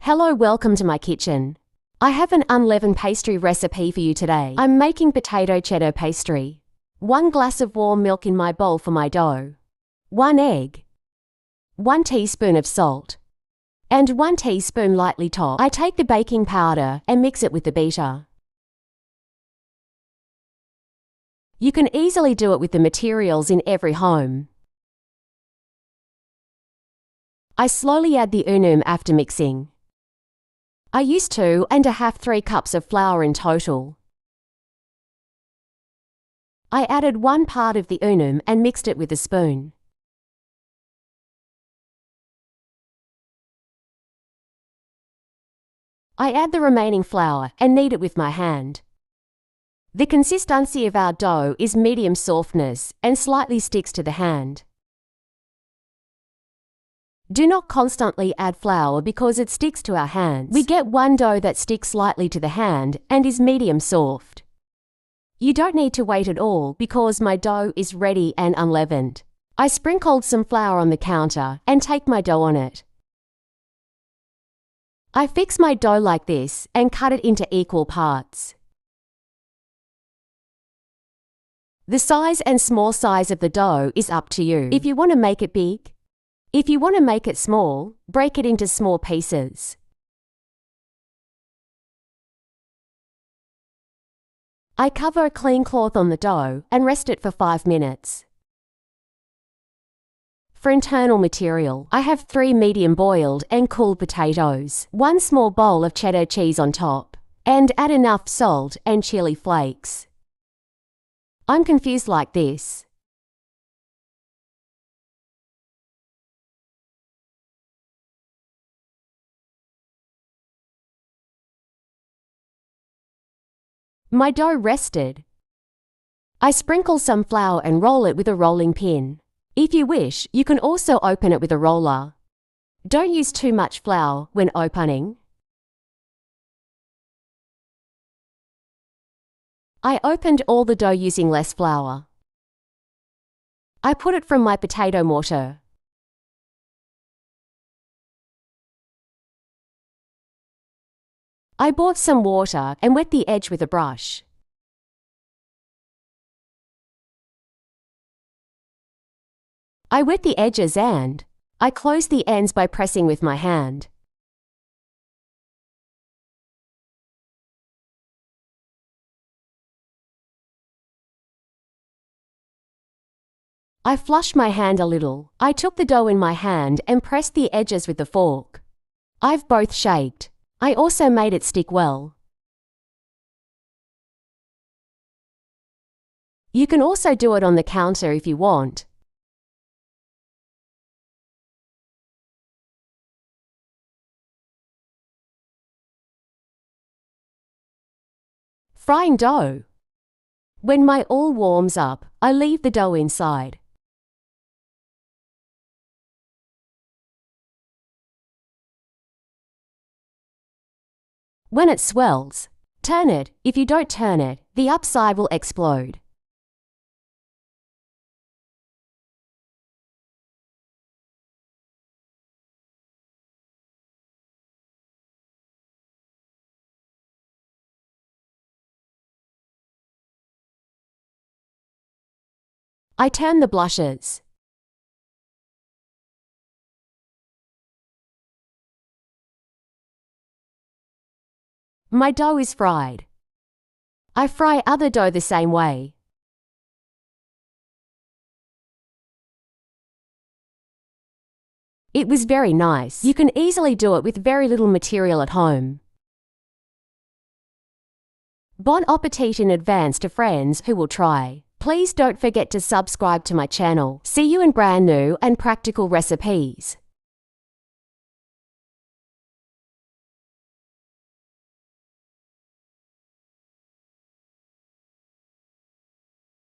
Hello, welcome to my kitchen. I have an unleavened pastry recipe for you today. I'm making potato cheddar pastry. 1 glass of warm milk in my bowl for my dough. 1 egg. 1 teaspoon of salt. And 1 teaspoon lightly topped. I take the baking powder and mix it with the beater. You can easily do it with the materials in every home. I slowly add the unum after mixing. I use 2.5–3 cups of flour in total. I added 1 part of the unum and mixed it with a spoon. I add the remaining flour and knead it with my hand. The consistency of our dough is medium softness and slightly sticks to the hand. Do not constantly add flour because it sticks to our hands. We get one dough that sticks slightly to the hand and is medium soft. You don't need to wait at all because my dough is ready and unleavened. I sprinkled some flour on the counter and take my dough on it. I fix my dough like this and cut it into equal parts. The size and small size of the dough is up to you. If you want to make it big, if you want to make it small, break it into small pieces. I cover a clean cloth on the dough and rest it for 5 minutes. For internal material, I have 3 medium boiled and cooled potatoes, 1 small bowl of cheddar cheese on top, and add enough salt and chili flakes. I'm confused like this. My dough rested. I sprinkle some flour and roll it with a rolling pin. If you wish, you can also open it with a roller. Don't use too much flour when opening. I opened all the dough using less flour. I put it from my potato mortar. I bought some water and wet the edge with a brush. I wet the edges and I close the ends by pressing with my hand. I flushed my hand a little. I took the dough in my hand and pressed the edges with the fork. I've both shaped. I also made it stick well. You can also do it on the counter if you want. Frying dough. When my oil warms up, I leave the dough inside. When it swells, turn it. If you don't turn it, the upside will explode. I turn the blushes. My dough is fried. I fry other dough the same way. It was very nice. You can easily do it with very little material at home. Bon appetit in advance to friends who will try. Please don't forget to subscribe to my channel. See you in brand new and practical recipes.